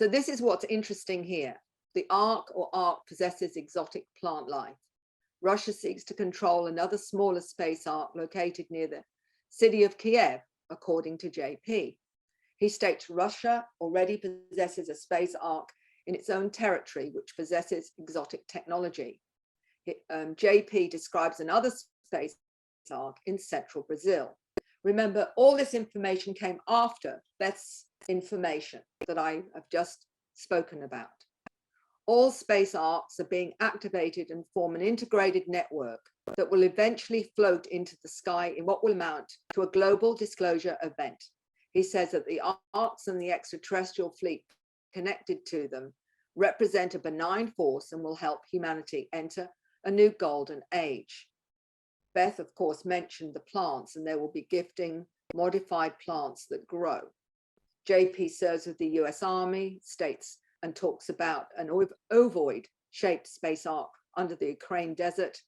So this is what's interesting here. The Ark possesses exotic plant life. Russia seeks to control another smaller space ark located near the city of Kiev, according to JP. He states Russia already possesses a space ark in its own territory, which possesses exotic technology. JP describes another space ark in central Brazil. Remember, all this information came after Beth's information that I have just spoken about. All space arcs are being activated and form an integrated network that will eventually float into the sky in what will amount to a global disclosure event. He says that the arcs and the extraterrestrial fleet connected to them represent a benign force and will help humanity enter a new golden age. Beth, of course, mentioned the plants, and they will be gifting modified plants that grow. JP serves with the US Army, states and talks about an ovoid-shaped space ark under the Ukraine desert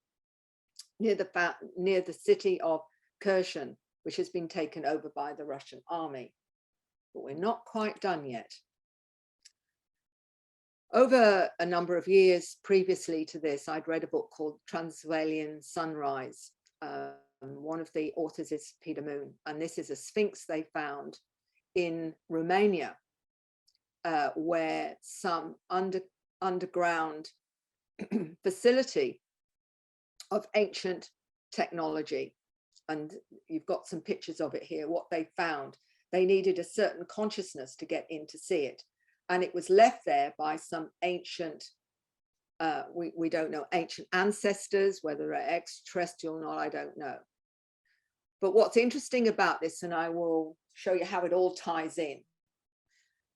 near the city of Kherson, which has been taken over by the Russian army. But we're not quite done yet. Over a number of years previously to this, I'd read a book called Transylvanian Sunrise. One of the authors is Peter Moon, and this is a Sphinx they found in Romania, where some underground facility of ancient technology, and you've got some pictures of it here. What they found, they needed a certain consciousness to get in to see it, and it was left there by some ancient, we don't know, ancient ancestors, whether they're extraterrestrial or not, I don't know. But what's interesting about this, and I will show you how it all ties in,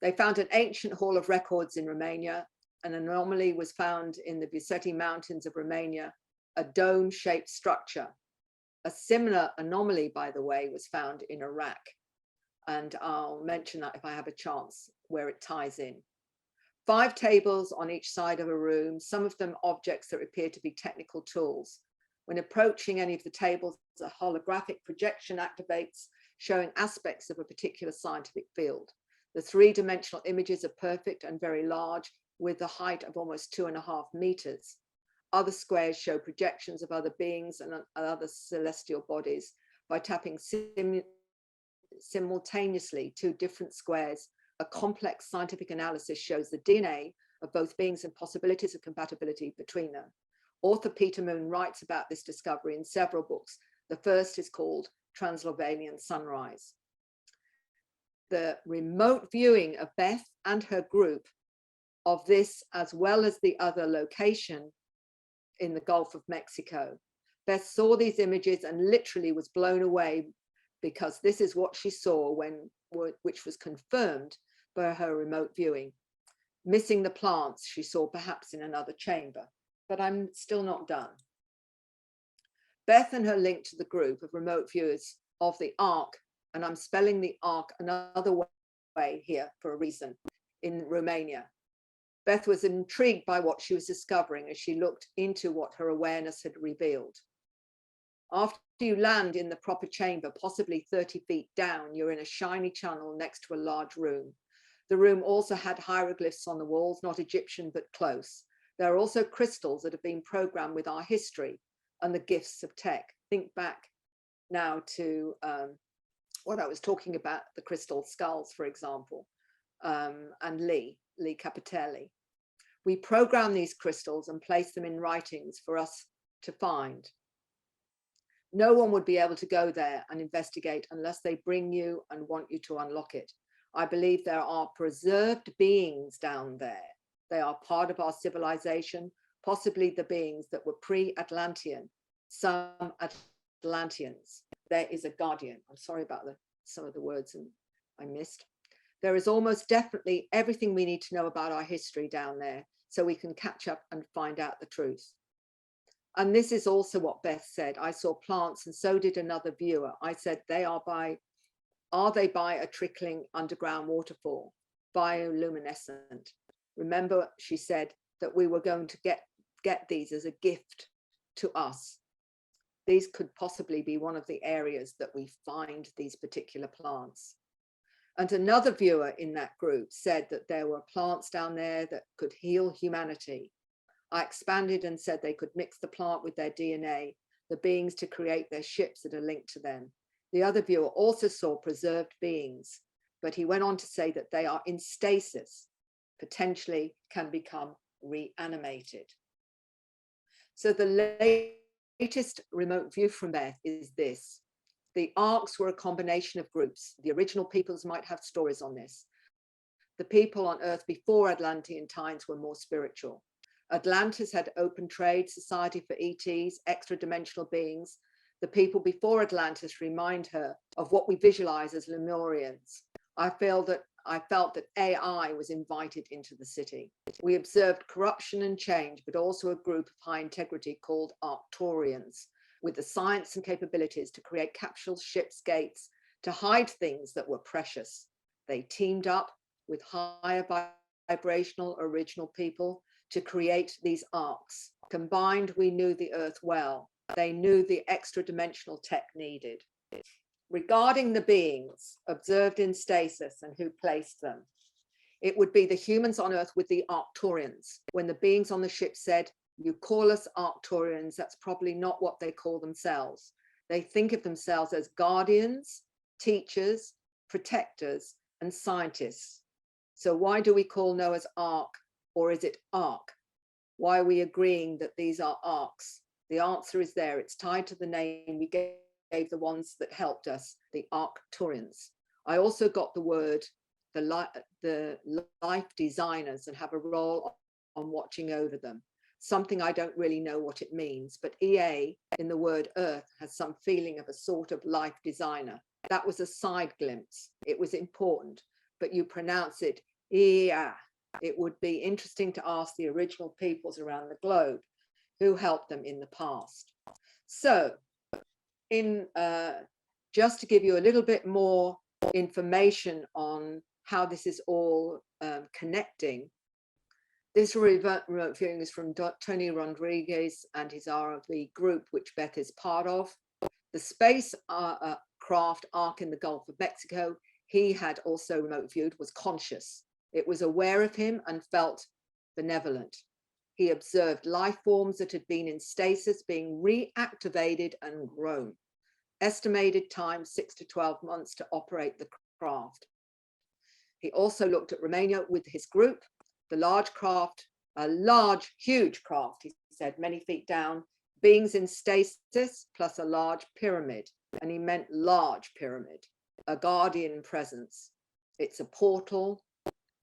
they found an ancient hall of records in Romania. An anomaly was found in the Viceti Mountains of Romania, a dome-shaped structure. A similar anomaly, by the way, was found in Iraq. And I'll mention that if I have a chance, where it ties in. 5 tables on each side of a room, some of them objects that appear to be technical tools. When approaching any of the tables, a holographic projection activates, showing aspects of a particular scientific field. The 3-dimensional images are perfect and very large, with a height of almost 2.5 meters. Other squares show projections of other beings and other celestial bodies. By tapping simultaneously 2 different squares, a complex scientific analysis shows the DNA of both beings and possibilities of compatibility between them. Author Peter Moon writes about this discovery in several books. The first is called Transylvanian Sunrise. The remote viewing of Beth and her group of this, as well as the other location in the Gulf of Mexico. Beth saw these images and literally was blown away, because this is what she saw, which was confirmed by her remote viewing. Missing the plants she saw perhaps in another chamber, but I'm still not done. Beth and her link to the group of remote viewers of the Ark, and I'm spelling the Ark another way here for a reason, in Romania. Beth was intrigued by what she was discovering as she looked into what her awareness had revealed. After you land in the proper chamber, possibly 30 feet down, you're in a shiny channel next to a large room. The room also had hieroglyphs on the walls, not Egyptian, but close. There are also crystals that have been programmed with our history and the gifts of tech. Think back now to what I was talking about, the crystal skulls, for example, and Lee Capitelli. We program these crystals and place them in writings for us to find. No one would be able to go there and investigate unless they bring you and want you to unlock it. I believe there are preserved beings down there. They are part of our civilization, possibly the beings that were pre-Atlantean, some Atlanteans. There is a guardian. I'm sorry about some of the words I missed. There is almost definitely everything we need to know about our history down there, so we can catch up and find out the truth. And this is also what Beth said. I saw plants, and so did another viewer. I said, are they by a trickling underground waterfall, bioluminescent? Remember, she said that we were going to get these as a gift to us. These could possibly be one of the areas that we find these particular plants. And another viewer in that group said that there were plants down there that could heal humanity. I expanded and said they could mix the plant with their DNA, the beings to create their ships that are linked to them. The other viewer also saw preserved beings, but he went on to say that they are in stasis, potentially can become reanimated. So the latest remote view from Beth is this. The arcs were a combination of groups. The original peoples might have stories on this. The people on Earth before Atlantean times were more spiritual. Atlantis had open trade, society for ETs, extra-dimensional beings. The people before Atlantis remind her of what we visualize as Lemurians. I felt that AI was invited into the city. We observed corruption and change, but also a group of high integrity called Arcturians, with the science and capabilities to create capsules, ships, gates, to hide things that were precious. They teamed up with higher vibrational original people to create these arcs. Combined, we knew the Earth well. They knew the extra-dimensional tech needed. Regarding the beings observed in stasis and who placed them, it would be the humans on Earth with the Arcturians. When the beings on the ship said, "You call us Arcturians," that's probably not what they call themselves. They think of themselves as guardians, teachers, protectors, and scientists. So why do we call Noah's Ark, or is it Ark? Why are we agreeing that these are arcs? The answer is there. It's tied to the name we gave the ones that helped us, the Arcturians. I also got the word, the life designers, and have a role on watching over them. Something I don't really know what it means, but EA in the word Earth has some feeling of a sort of life designer. That was a side glimpse. It was important, but you pronounce it EA. It would be interesting to ask the original peoples around the globe who helped them in the past. So just to give you a little bit more information on how this is all connecting, this remote viewing is from Tony Rodriguez and his RV group, which Beth is part of. The space craft Ark in the Gulf of Mexico, he had also remote viewed, was conscious. It was aware of him and felt benevolent. He observed life forms that had been in stasis being reactivated and grown. Estimated time 6 to 12 months to operate the craft. He also looked at Romania with his group. The large craft, a large, huge craft, he said, many feet down, beings in stasis plus a large pyramid. And he meant large pyramid, a guardian presence. It's a portal.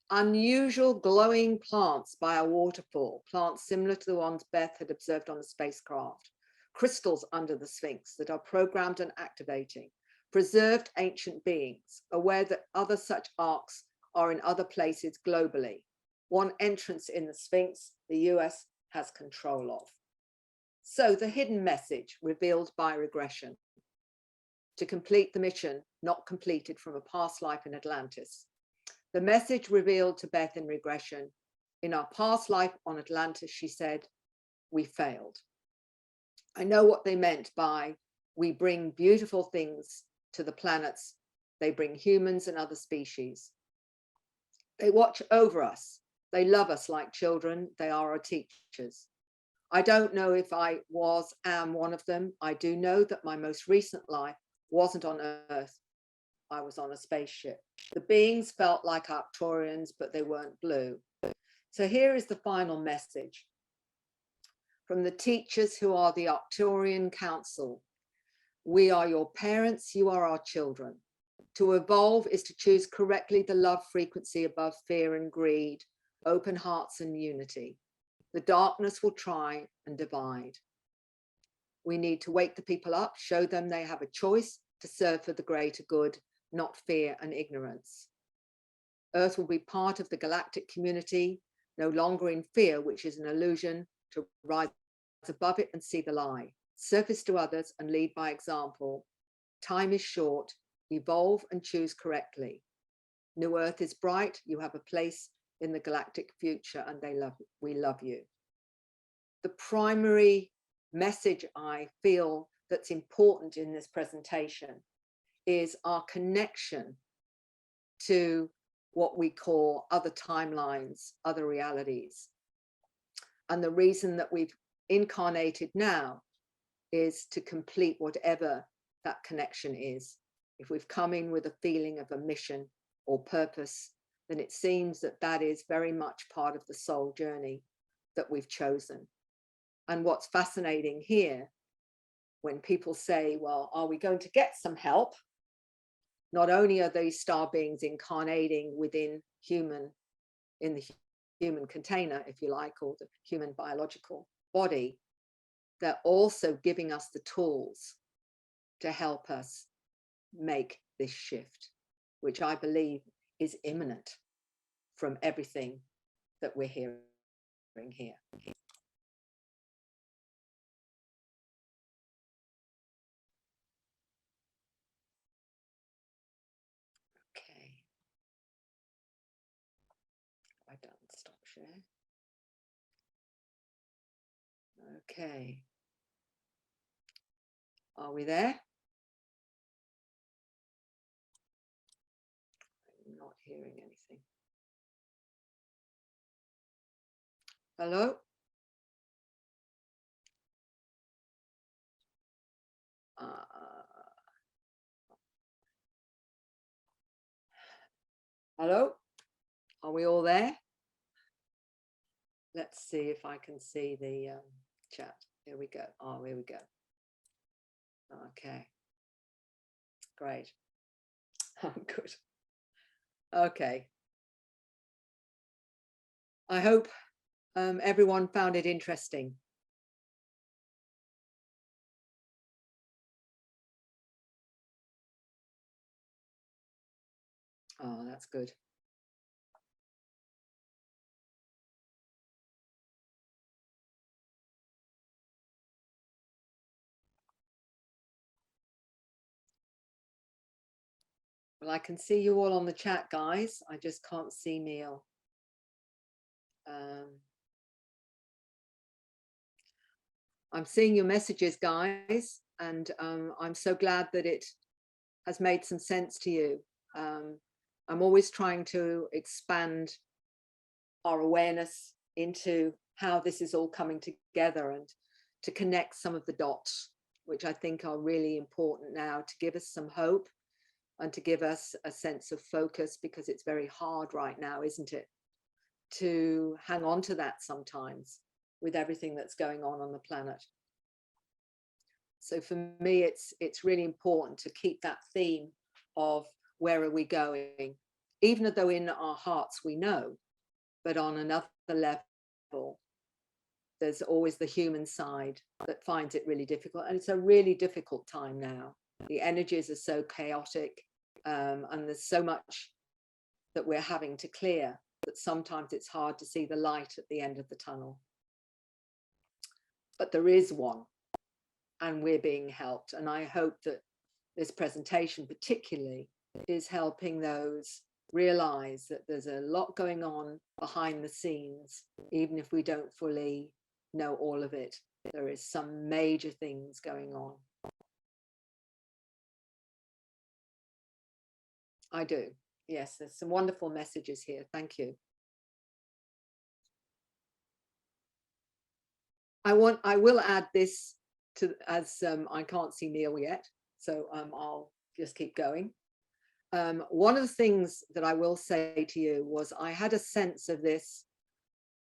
Unusual glowing plants by a waterfall, plants similar to the ones Beth had observed on the spacecraft. Crystals under the Sphinx that are programmed and activating. Preserved ancient beings, aware that other such arcs are in other places globally. One entrance in the Sphinx, the US has control of. So the hidden message revealed by regression. To complete the mission not completed from a past life in Atlantis. The message revealed to Beth in regression, in our past life on Atlantis, she said, we failed. I know what they meant by we bring beautiful things to the planets. They bring humans and other species. They watch over us. They love us like children. They are our teachers. I don't know if I am one of them. I do know that my most recent life wasn't on Earth. I was on a spaceship. The beings felt like Arcturians, but they weren't blue. So here is the final message from the teachers who are the Arcturian Council. We are your parents, you are our children. To evolve is to choose correctly the love frequency above fear and greed, open hearts and unity. The darkness will try and divide. We need to wake the people up, show them they have a choice to serve for the greater good, not fear and ignorance. Earth will be part of the galactic community, no longer in fear, which is an illusion, to rise above it and see the lie, surface to others and lead by example. Time is short, evolve and choose correctly. New Earth is bright, you have a place in the galactic future and we love you. The primary message I feel that's important in this presentation is our connection to what we call other timelines, other realities. And the reason that we've incarnated now is to complete whatever that connection is. If we've come in with a feeling of a mission or purpose, then it seems that that is very much part of the soul journey that we've chosen. And what's fascinating here, when people say, well, are we going to get some help? Not only are these star beings incarnating within human, in the human container, if you like, or the human biological body, they're also giving us the tools to help us make this shift, which I believe is imminent from everything that we're hearing here. Okay. I don't stop share. Okay. Are we there? I'm not hearing anything. Hello? Hello? Are we all there? Let's see if I can see the chat. Here we go. Oh, here we go. Okay. Great. Oh, good. Okay. I hope everyone found it interesting. Oh, that's good. Well, I can see you all on the chat, guys. I just can't see Neil. I'm seeing your messages, guys, and I'm so glad that it has made some sense to you. I'm always trying to expand our awareness into how this is all coming together and to connect some of the dots, which I think are really important now to give us some hope and to give us a sense of focus, because it's very hard right now, isn't it, to hang on to that sometimes with everything that's going on the planet. So for me, it's really important to keep that theme of where are we going, even though in our hearts we know, but on another level, there's always the human side that finds it really difficult. And it's a really difficult time now. The energies are so chaotic, and there's so much that we're having to clear that sometimes it's hard to see the light at the end of the tunnel. But there is one, and we're being helped. And I hope that this presentation particularly is helping those realize that there's a lot going on behind the scenes, even if we don't fully know all of it. There is some major things going on. I do. Yes, there's some wonderful messages here. Thank you. I will add this to, as I can't see Neil yet, so I'll just keep going. One of the things that I will say to you was I had a sense of this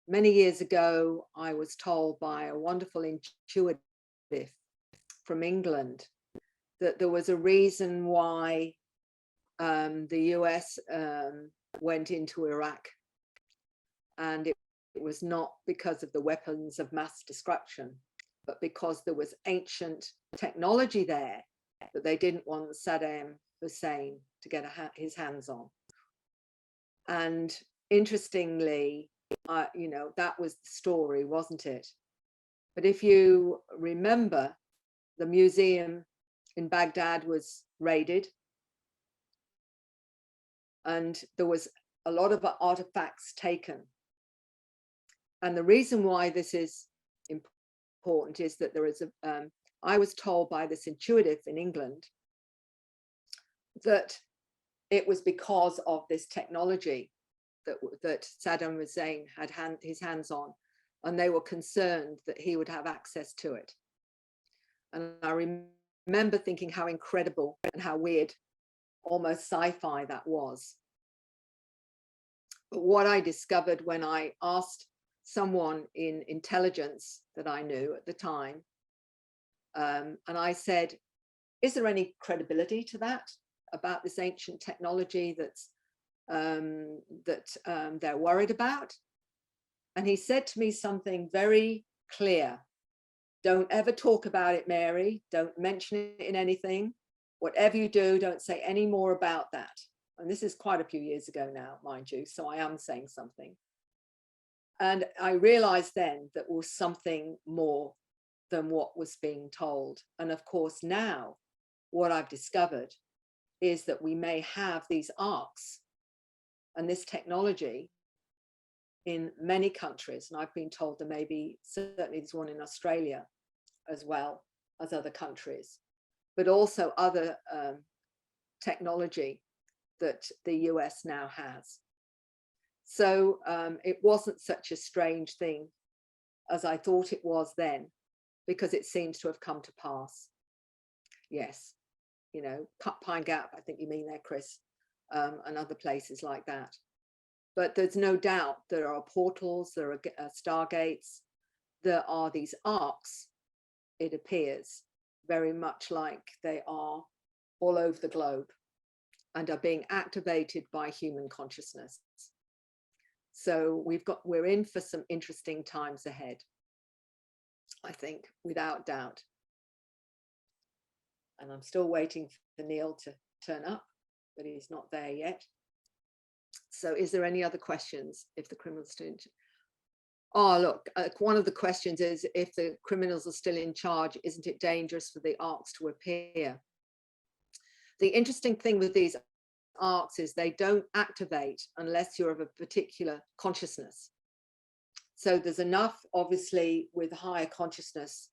many years ago. I was told by a wonderful intuitive from England that there was a reason why the US went into Iraq, and it was not because of the weapons of mass destruction, but because there was ancient technology there that they didn't want Saddam Hussein to get his hands on. And interestingly, you know, that was the story, wasn't it? But if you remember, the museum in Baghdad was raided, and there was a lot of artifacts taken. And the reason why this is important is that there is a, I was told by this intuitive in England that it was because of this technology that Saddam Hussein had his hands on, and they were concerned that he would have access to it. And I remember thinking how incredible and how weird, almost sci-fi that was. But what I discovered when I asked someone in intelligence that I knew at the time, and I said, is there any credibility to that, about this ancient technology that's they're worried about? And he said to me something very clear: don't ever talk about it, Mary. Don't mention it in anything. Whatever you do, don't say any more about that. And this is quite a few years ago now, mind you, so I am saying something. And I realized then that was something more than what was being told. And of course, now what I've discovered is that we may have these arcs and this technology in many countries. And I've been told there may be, certainly there's one in Australia as well as other countries, but also other technology that the US now has. So it wasn't such a strange thing as I thought it was then, because it seems to have come to pass. Yes, you know, Pine Gap, I think you mean there, Chris, and other places like that. But there's no doubt there are portals, there are stargates, there are these arcs, it appears, very much like they are all over the globe and are being activated by human consciousness. So we're in for some interesting times ahead, I think, without doubt. And I'm still waiting for Neil to turn up, but he's not there yet. So is there any other questions if the criminals still? Oh, look, one of the questions is, if the criminals are still in charge, isn't it dangerous for the arcs to appear? The interesting thing with these arcs is they don't activate unless you're of a particular consciousness. So there's enough, obviously, with higher consciousness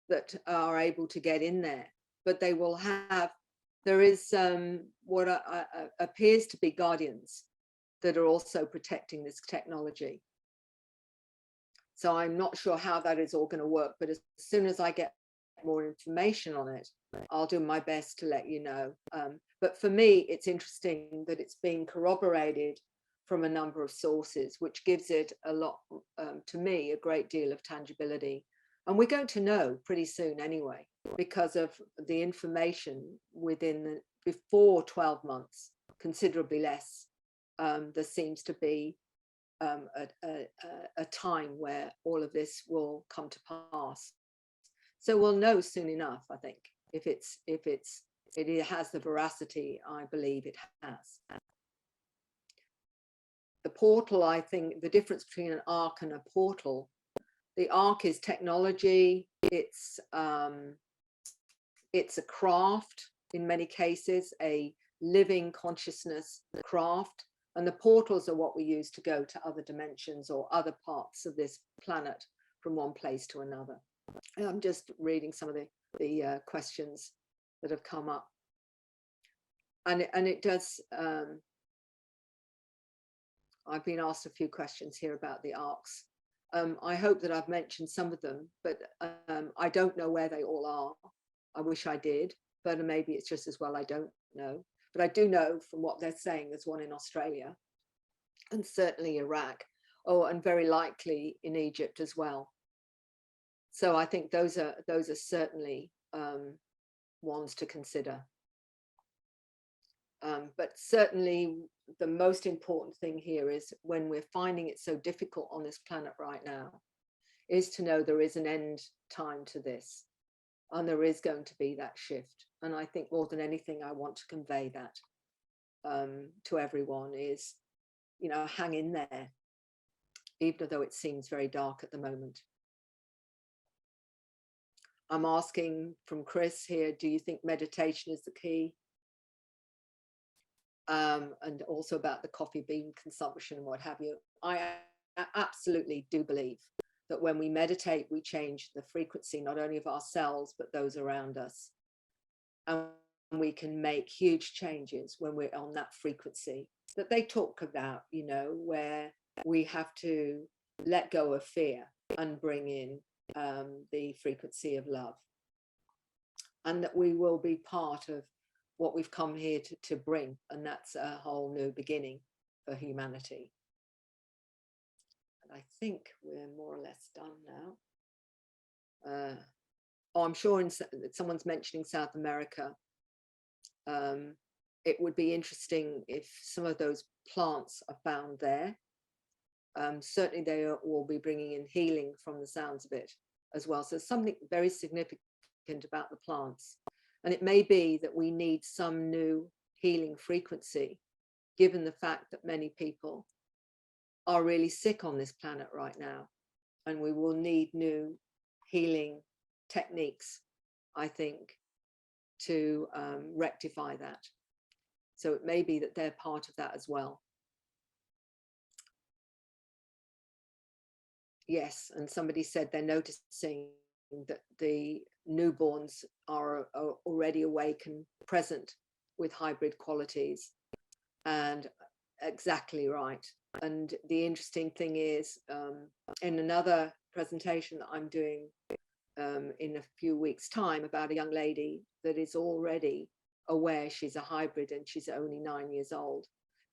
that are able to get in there, but they will have, there is what appears to be guardians that are also protecting this technology. So I'm not sure how that is all going to work, but as soon as I get more information on it, I'll do my best to let you know. But for me, it's interesting that it's being corroborated from a number of sources, which gives it a lot, to me, a great deal of tangibility. And we're going to know pretty soon anyway, because of the information within before 12 months, considerably less. There seems to be a time where all of this will come to pass. So we'll know soon enough, I think, if it has the veracity I believe it has. The portal, I think the difference between an arc and a portal, the arc is technology, it's a craft in many cases, a living consciousness craft, and the portals are what we use to go to other dimensions or other parts of this planet from one place to another. I'm just reading some of the questions that have come up, and it does. I've been asked a few questions here about the arcs. I hope that I've mentioned some of them, but I don't know where they all are. I wish I did, but maybe it's just as well I don't know. But I do know from what they're saying, there's one in Australia, and certainly Iraq. Oh, and very likely in Egypt as well. So I think those are certainly ones to consider. But certainly the most important thing here is, when we're finding it so difficult on this planet right now, is to know there is an end time to this, and there is going to be that shift. And I think more than anything, I want to convey that to everyone is, you know, hang in there, even though it seems very dark at the moment. I'm asking from Chris here, do you think meditation is the key? And also about the coffee bean consumption and what have you. I absolutely do believe that when we meditate, we change the frequency, not only of ourselves, but those around us. And we can make huge changes when we're on that frequency that they talk about, you know, where we have to let go of fear and bring in the frequency of love, and that we will be part of what we've come here to bring, and that's a whole new beginning for humanity. And I think we're more or less done now. Oh, I'm sure someone's mentioning South America. It would be interesting if some of those plants are found there. Certainly they will be bringing in healing from the sounds of it as well. So something very significant about the plants. And it may be that we need some new healing frequency, given the fact that many people are really sick on this planet right now. And we will need new healing techniques, I think, to rectify that. So it may be that they're part of that as well. Yes, and somebody said they're noticing that the newborns are already awake and present with hybrid qualities. And exactly right. And the interesting thing is, in another presentation that I'm doing in a few weeks' time about a young lady that is already aware she's a hybrid and she's only 9 years old,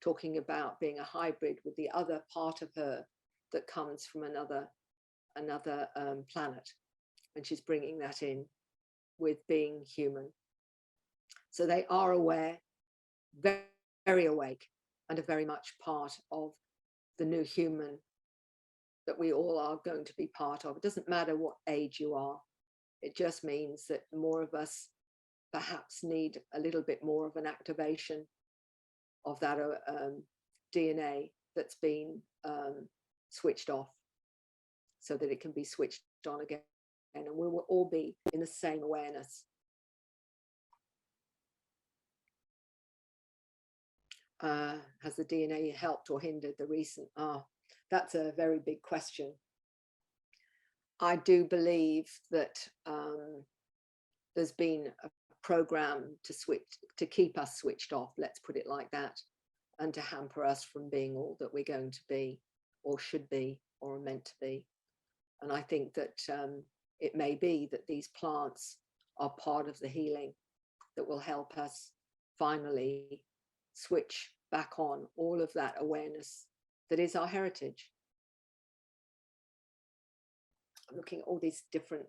talking about being a hybrid with the other part of her that comes from another planet, and she's bringing that in with being human. So they are aware, very, very awake, and are very much part of the new human that we all are going to be part of. It doesn't matter what age you are. It just means that more of us perhaps need a little bit more of an activation of that DNA that's been switched off, so that it can be switched on again, and we will all be in the same awareness. Has the DNA helped or hindered the recent? That's a very big question. I do believe that there's been a program to keep us switched off, let's put it like that, and to hamper us from being all that we're going to be, or should be, or are meant to be. And I think that it may be that these plants are part of the healing that will help us finally switch back on all of that awareness that is our heritage. I'm looking at all these different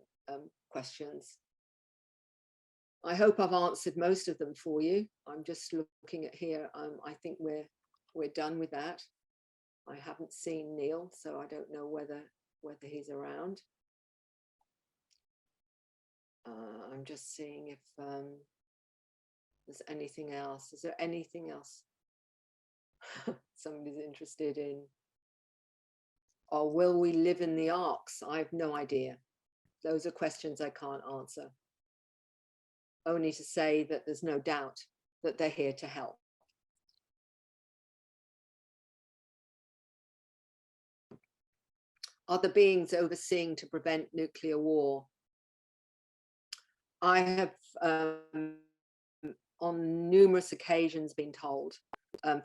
questions. I hope I've answered most of them for you. I'm just looking at here. I think we're done with that. I haven't seen Neil, so I don't know whether he's around. I'm just seeing if there's anything else. Is there anything else somebody's interested in? Or will we live in the arcs? I have no idea. Those are questions I can't answer. Only to say that there's no doubt that they're here to help. Are the beings overseeing to prevent nuclear war? I have on numerous occasions been told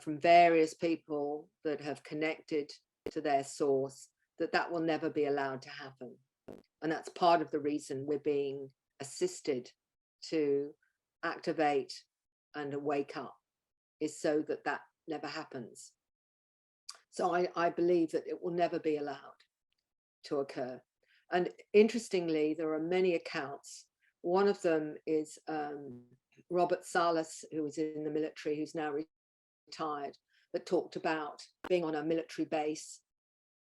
from various people that have connected to their source that will never be allowed to happen. And that's part of the reason we're being assisted to activate and wake up, is so that never happens. So I believe that it will never be allowed to occur. And interestingly, there are many accounts. One of them is Robert Salas, who was in the military, who's now retired, that talked about being on a military base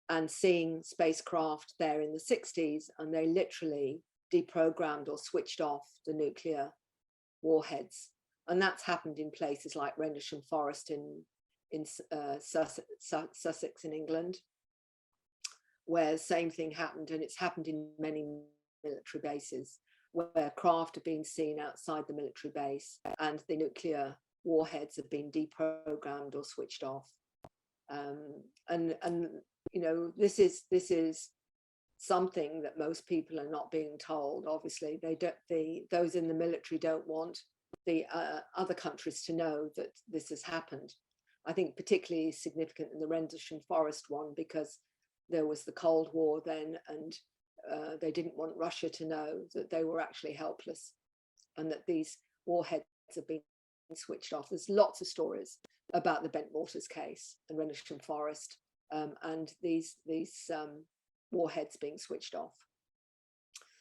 and seeing spacecraft there in the 60s, and they literally deprogrammed or switched off the nuclear warheads. And that's happened in places like Rendlesham Forest in Sussex in England, where the same thing happened. And it's happened in many military bases where craft have been seen outside the military base and the nuclear warheads have been deprogrammed or switched off. And you know, this is something that most people are not being told. Obviously, those in the military don't want the other countries to know that this has happened. I think particularly significant in the Rendlesham Forest one, because there was the Cold War then, and they didn't want Russia to know that they were actually helpless and that these warheads have been switched off. There's lots of stories about the Bent Waters case and Rendlesham Forest, and these warheads being switched off.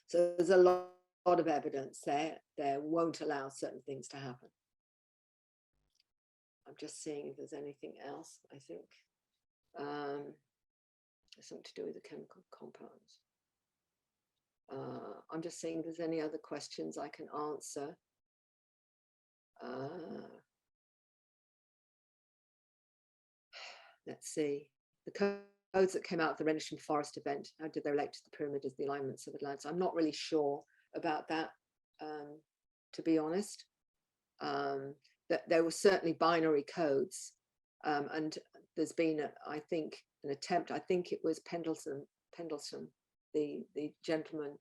So there's a lot of evidence there won't allow certain things to happen. I'm just seeing if there's anything else. I think there's something to do with the chemical compounds. I'm just seeing if there's any other questions I can answer. Let's see. The codes that came out of the Rendlesham Forest event, how did they relate to the pyramid as the alignments of Atlantis? I'm not really sure about that, to be honest. That there were certainly binary codes, and there's been, I think, an attempt. I think it was Pendleton, the gentleman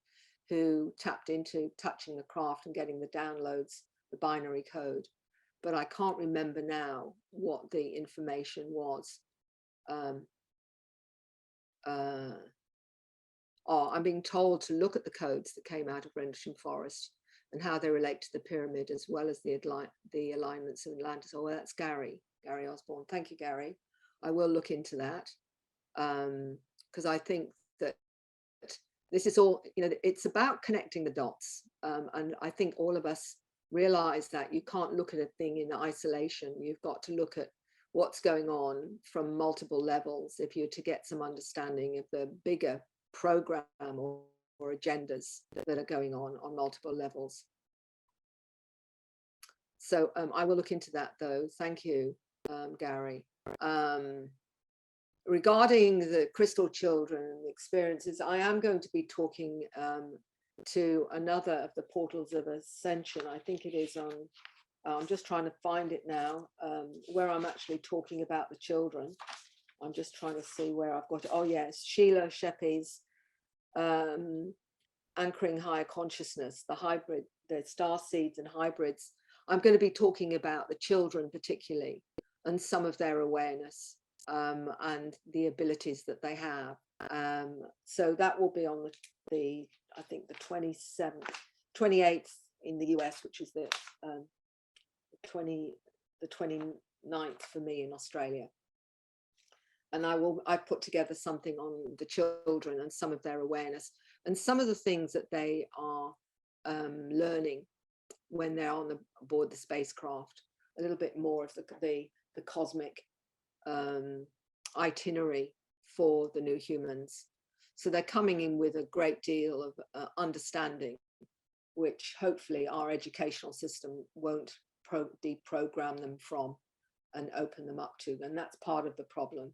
who tapped into touching the craft and getting the downloads, the binary code. But I can't remember now what the information was. I'm being told to look at the codes that came out of Rendlesham Forest and how they relate to the pyramid, as well as the alignments of Atlantis. Oh, well, that's Gary Osborne. Thank you, Gary. I will look into that, because I think that this is all, it's about connecting the dots. And I think all of us realize that you can't look at a thing in isolation. You've got to look at what's going on from multiple levels if you're to get some understanding of the bigger program or agendas that are going on multiple levels. So I will look into that, though. Thank you, Gary. Regarding the crystal children and the experiences, I am going to be talking to another of the portals of ascension. I think it is on, I'm just trying to find it now, where I'm actually talking about the children. I'm just trying to see where I've got it. Oh yes, Sheila Sheppy's Anchoring Higher Consciousness, the hybrid, the star seeds and hybrids. I'm going to be talking about the children particularly, and some of their awareness and the abilities that they have. So that will be on the I think the 27th, 28th in the US, which is the 29th for me in Australia. And I've put together something on the children and some of their awareness and some of the things that they are learning when they're on board the spacecraft, a little bit more of the cosmic itinerary for the new humans. So they're coming in with a great deal of understanding, which hopefully our educational system won't deprogram them from and open them up to. And that's part of the problem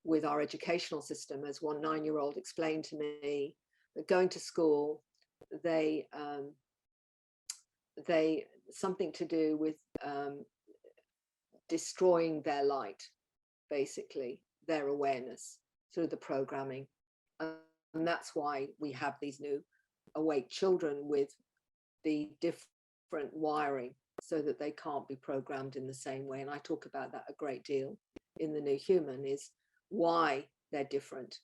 with our educational system. As one 9-year-old explained to me, that going to school, they something to do with destroying their light, basically, their awareness through the programming. And that's why we have these new awake children with the different wiring so that they can't be programmed in the same way. And I talk about that a great deal in The New Human, is why they're different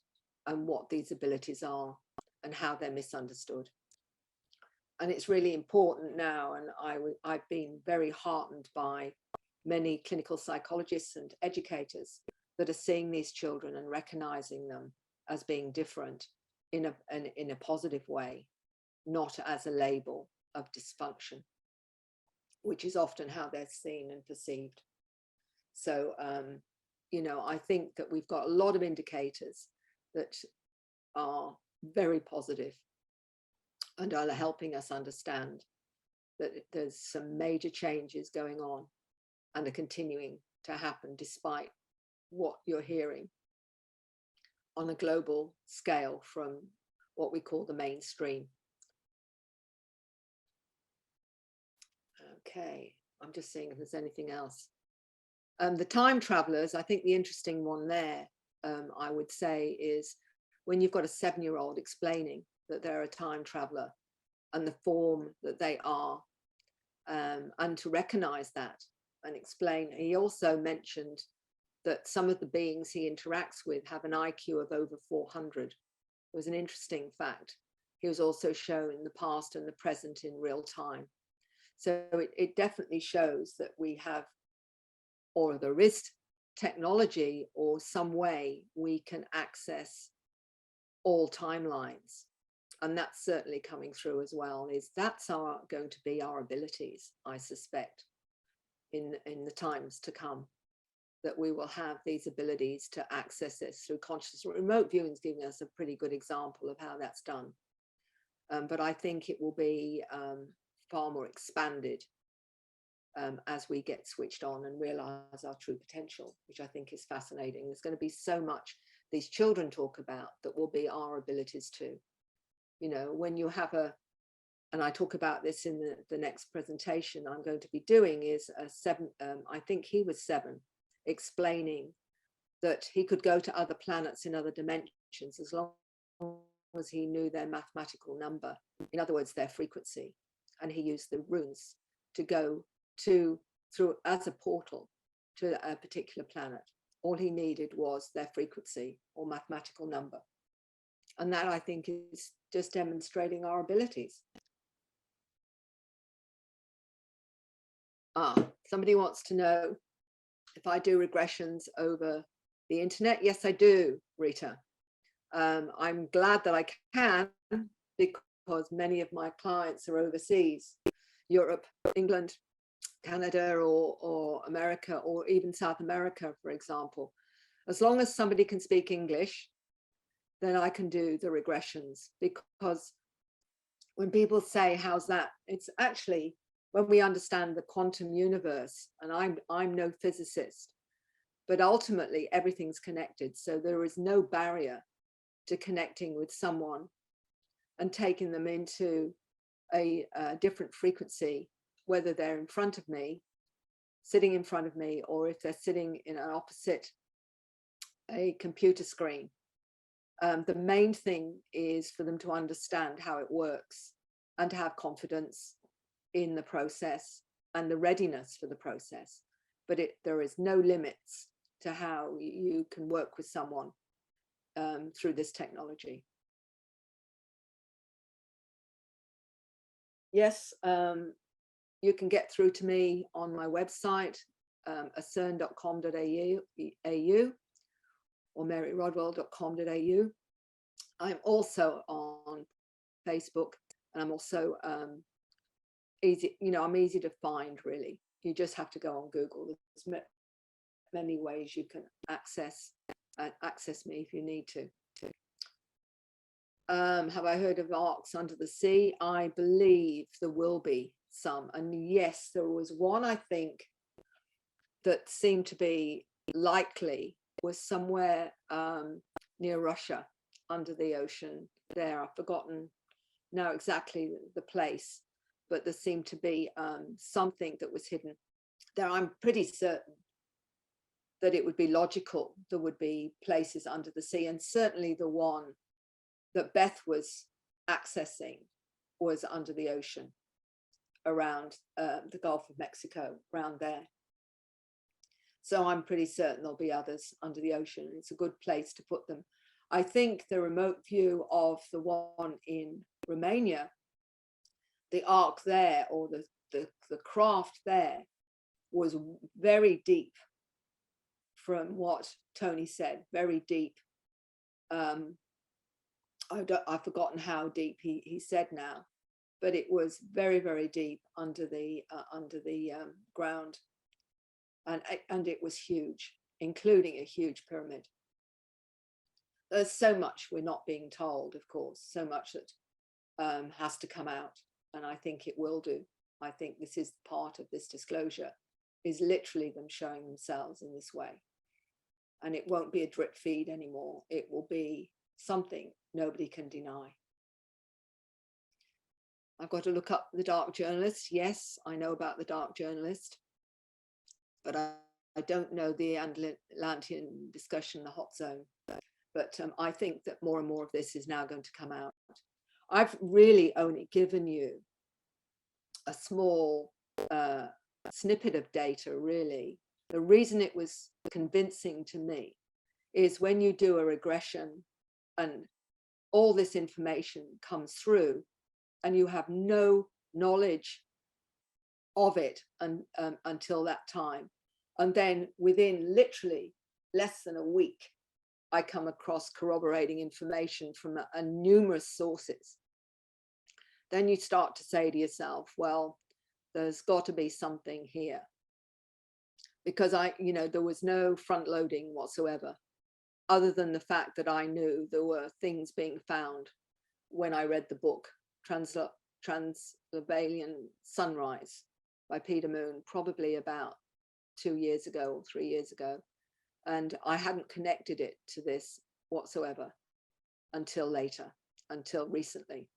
and what these abilities are and how they're misunderstood. And it's really important now, and I've been very heartened by many clinical psychologists and educators that are seeing these children and recognizing them as being different in a positive way, not as a label of dysfunction, which is often how they're seen and perceived. So, I think that we've got a lot of indicators that are very positive and are helping us understand that there's some major changes going on and are continuing to happen despite what you're hearing on a global scale from what we call the mainstream. Okay, I'm just seeing if there's anything else. The time travelers, I think the interesting one there, I would say, is when you've got a 7-year-old explaining that they're a time traveler and the form that they are, and to recognize that and explain. He also mentioned that some of the beings he interacts with have an IQ of over 400. It was an interesting fact. He was also shown the past and the present in real time. So it definitely shows that we have, or there is technology or some way we can access all timelines. And that's certainly coming through as well. That's going to be our abilities, I suspect, in the times to come, that we will have these abilities to access this through consciousness. Remote viewing is giving us a pretty good example of how that's done. But I think it will be far more expanded as we get switched on and realize our true potential, which I think is fascinating. There's going to be so much these children talk about that will be our abilities too. You know, when you have and I talk about this in the next presentation I'm going to be doing, is a 7, I think he was 7, explaining that he could go to other planets in other dimensions as long as he knew their mathematical number, in other words, their frequency. And he used the runes to go through as a portal to a particular planet. All he needed was their frequency or mathematical number. And that, I think, is just demonstrating our abilities. Somebody wants to know if I do regressions over the internet. Yes, I do, Rita. I'm glad that I can, because many of my clients are overseas, Europe, England, Canada, or America, or even South America, for example. As long as somebody can speak English, then I can do the regressions. Because when people say, how's that? It's actually, when we understand the quantum universe, and I'm no physicist, but ultimately everything's connected. So there is no barrier to connecting with someone and taking them into a different frequency, whether they're in front of me, sitting in front of me, or if they're sitting in an opposite a computer screen. The main thing is for them to understand how it works and to have confidence in the process and the readiness for the process. But there is no limits to how you can work with someone through this technology. Yes, you can get through to me on my website, acern.com.au or maryrodwell.com.au. I'm also on Facebook, and I'm also easy, I'm easy to find, really. You just have to go on Google. There's many ways you can access me if you need to. Have I heard of arcs under the sea? I believe there will be some. And yes, there was one, I think, that seemed to be likely, was somewhere near Russia, under the ocean there. I've forgotten now exactly the place, but there seemed to be something that was hidden there. I'm pretty certain that it would be logical there would be places under the sea, and certainly the one that Beth was accessing was under the ocean, around the Gulf of Mexico, around there. So I'm pretty certain there'll be others under the ocean. It's a good place to put them. I think the remote view of the one in Romania, the ark there, or the craft there, was very deep, from what Tony said, very deep. I've forgotten how deep he said now, but it was very, very deep under the ground, and it was huge, including a huge pyramid. There's so much we're not being told, of course, so much that has to come out, and I think it will do. I think this is part of this disclosure, is literally them showing themselves in this way. And it won't be a drip feed anymore. It will be something nobody can deny. I've got to look up the dark journalist. Yes, I know about the dark journalist, but I don't know the Atlantean discussion, the hot zone. But I think that more and more of this is now going to come out. I've really only given you a small snippet of data, really. The reason it was convincing to me is when you do a regression and all this information comes through and you have no knowledge of it until that time. And then within literally less than a week, I come across corroborating information from numerous sources. Then you start to say to yourself, well, there's got to be something here. Because there was no front loading whatsoever, other than the fact that I knew there were things being found when I read the book, Transylvanian Sunrise by Peter Moon, probably about 2 years ago or 3 years ago. And I hadn't connected it to this whatsoever until later, until recently,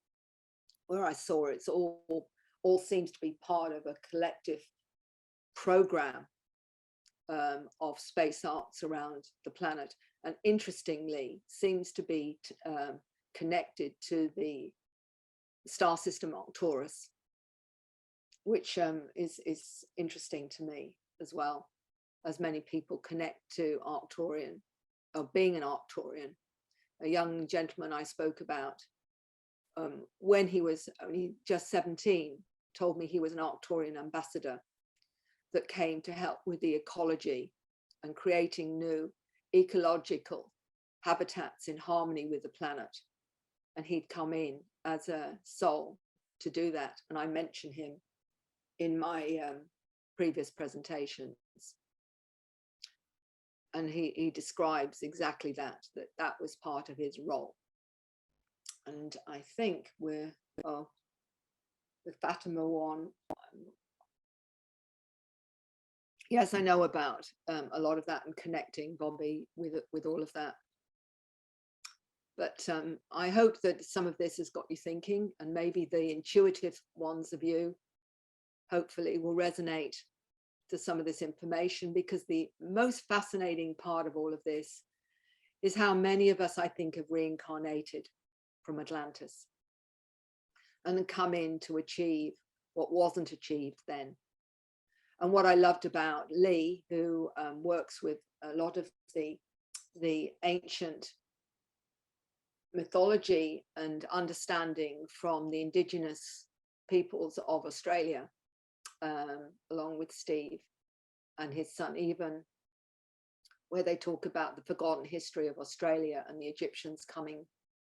where I saw it's all seems to be part of a collective program of space arts around the planet, and interestingly seems to be connected to the star system Arcturus, which is interesting to me as well, as many people connect to Arcturian, or being an Arcturian. A young gentleman I spoke about, when he was only just 17, told me he was an Arcturian ambassador that came to help with the ecology and creating new ecological habitats in harmony with the planet. And he'd come in as a soul to do that. And I mentioned him in my previous presentations. And he describes exactly that was part of his role. And I think we're, the Fatima one, yes, I know about a lot of that and connecting Bobby with all of that. But I hope that some of this has got you thinking, and maybe the intuitive ones of you hopefully will resonate to some of this information, because the most fascinating part of all of this is how many of us, I think, have reincarnated from Atlantis and come in to achieve what wasn't achieved then. And what I loved about Lee, who works with a lot of the ancient mythology and understanding from the indigenous peoples of Australia, along with Steve and his son, even where they talk about the forgotten history of Australia and the Egyptians coming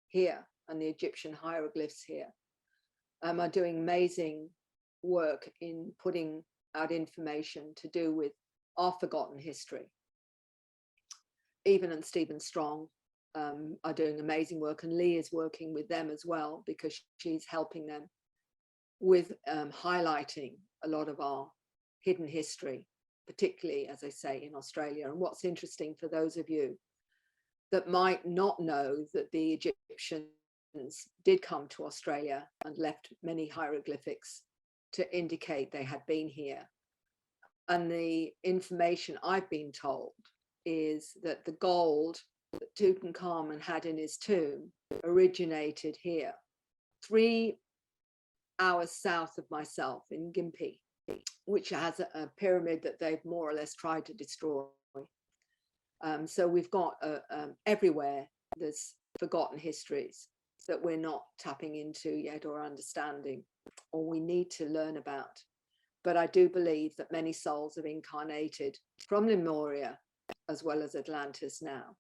here and the Egyptian hieroglyphs here, are doing amazing work in putting out information to do with our forgotten history. Even and Stephen Strong are doing amazing work, and Lee is working with them as well, because she's helping them with highlighting a lot of our hidden history, particularly, as I say, in Australia. And what's interesting for those of you that might not know, that the Egyptians did come to Australia and left many hieroglyphics to indicate they had been here. And the information I've been told is that the gold that Tutankhamun had in his tomb originated here, 3 hours south of myself in Gympie, which has a pyramid that they've more or less tried to destroy. So we've got everywhere there's forgotten histories that we're not tapping into yet or understanding, or we need to learn about. But I do believe that many souls have incarnated from Lemuria as well as Atlantis now.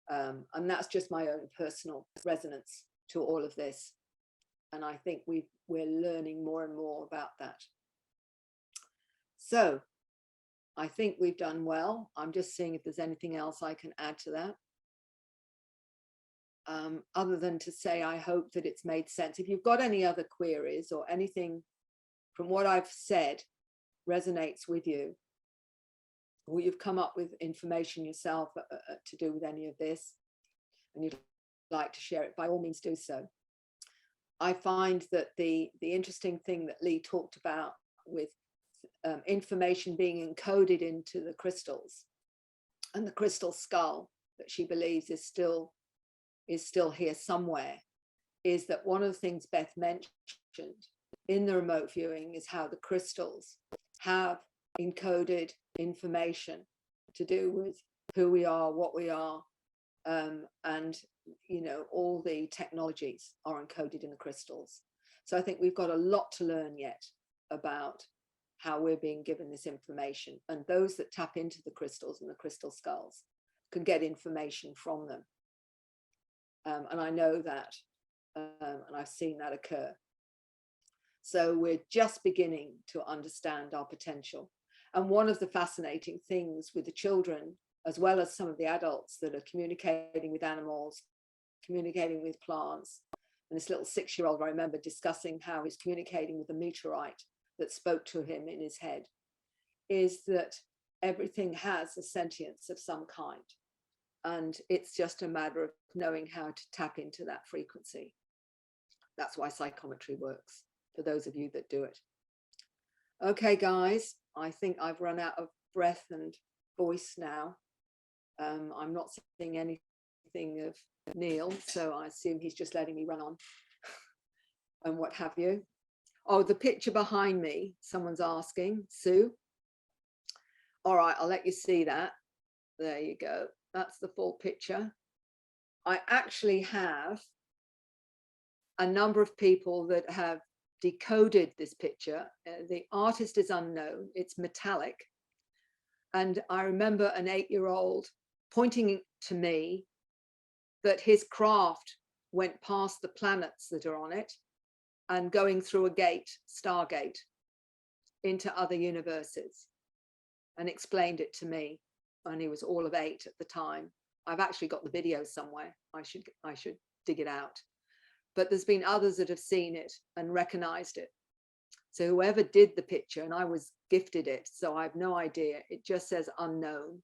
And that's just my own personal resonance to all of this. And I think we're learning more and more about that. So I think we've done well. I'm just seeing if there's anything else I can add to that. Other than to say, I hope that it's made sense. If you've got any other queries or anything from what I've said resonates with you, or you've come up with information yourself to do with any of this, and you'd like to share it, by all means do so. I find that the interesting thing that Lee talked about with information being encoded into the crystals, and the crystal skull that she believes is still here somewhere, is that one of the things Beth mentioned in the remote viewing is how the crystals have encoded information to do with who we are, what we are, and you know, all the technologies are encoded in the crystals. So I think we've got a lot to learn yet about how we're being given this information, and those that tap into the crystals and the crystal skulls can get information from them. And I know that, and I've seen that occur. So we're just beginning to understand our potential. And one of the fascinating things with the children, as well as some of the adults that are communicating with animals, communicating with plants, and this little 6-year-old, I remember discussing how he's communicating with a meteorite that spoke to him in his head, is that everything has a sentience of some kind. And it's just a matter of knowing how to tap into that frequency. That's why psychometry works, for those of you that do it. Okay, guys, I think I've run out of breath and voice now. I'm not seeing anything of Neil, so I assume he's just letting me run on and what have you. Oh, the picture behind me, someone's asking, Sue. All right, I'll let you see that. There you go. That's the full picture. I actually have a number of people that have decoded this picture. The artist is unknown, it's metallic. And I remember an 8-year-old pointing to me that his craft went past the planets that are on it and going through a gate, Stargate, into other universes, and explained it to me. And he was all of 8 at the time. I've actually got the video somewhere. I should dig it out. But there's been others that have seen it and recognized it. So whoever did the picture, and I was gifted it, so I have no idea, it just says unknown,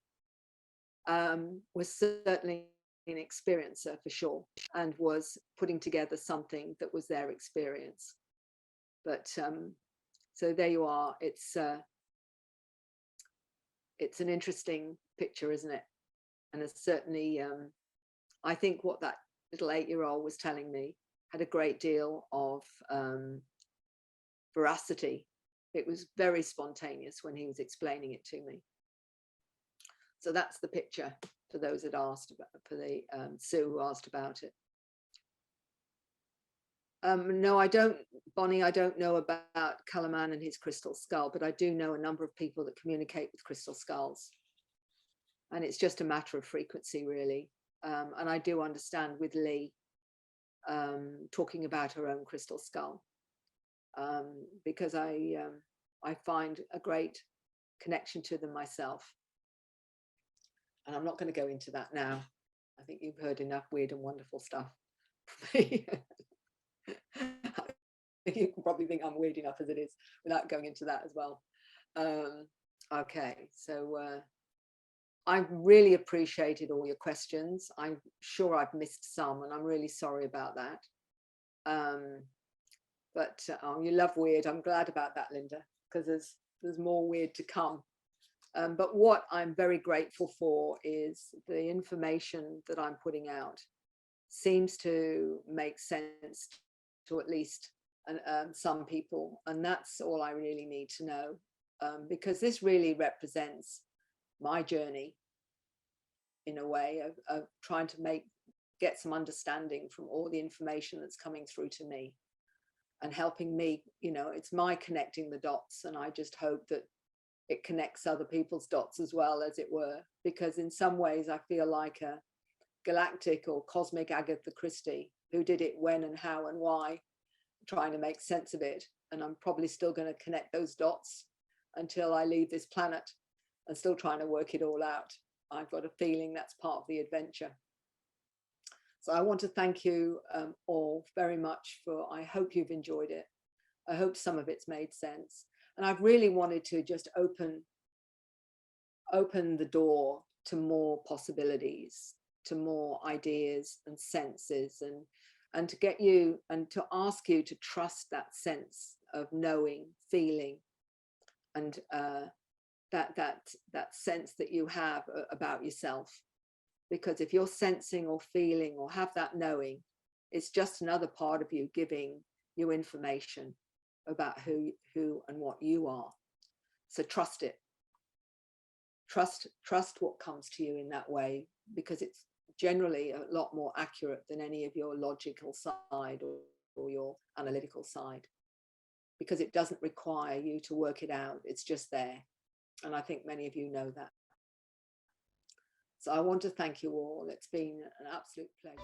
was certainly an experiencer for sure, and was putting together something that was their experience. But so there you are. It's an interesting picture, isn't it? And it's certainly, I think what that little 8-year-old was telling me had a great deal of veracity. It was very spontaneous when he was explaining it to me. So that's the picture for those that asked about, for the Sue who asked about it. No, I don't, Bonnie, I don't know about Kalaman and his crystal skull, but I do know a number of people that communicate with crystal skulls. And it's just a matter of frequency, really. And I do understand with Lee talking about her own crystal skull, because I find a great connection to them myself. And I'm not going to go into that now. I think you've heard enough weird and wonderful stuff from me. You can probably think I'm weird enough as it is without going into that as well. Okay, so I've really appreciated all your questions. I'm sure I've missed some, and I'm really sorry about that. But you love weird. I'm glad about that, Linda, because there's more weird to come. But what I'm very grateful for is the information that I'm putting out seems to make sense to at least some people. And that's all I really need to know, because this really represents my journey in a way of trying to get some understanding from all the information that's coming through to me and helping me, you know, it's my connecting the dots. And I just hope that it connects other people's dots as well, as it were, because in some ways I feel like a galactic or cosmic Agatha Christie who did it when and how and why, trying to make sense of it. And I'm probably still going to connect those dots until I leave this planet and still trying to work it all out. I've got a feeling that's part of the adventure. So I want to thank you all very much for, I hope you've enjoyed it. I hope some of it's made sense. And I've really wanted to just open the door to more possibilities, to more ideas and senses, and to get you and to ask you to trust that sense of knowing, feeling, and that sense that you have about yourself. Because if you're sensing or feeling or have that knowing, it's just another part of you giving you information. about who and what you are. So trust it. Trust what comes to you in that way, because it's generally a lot more accurate than any of your logical side or your analytical side, because it doesn't require you to work it out. It's just there. And I think many of you know that. So I want to thank you all. It's been an absolute pleasure.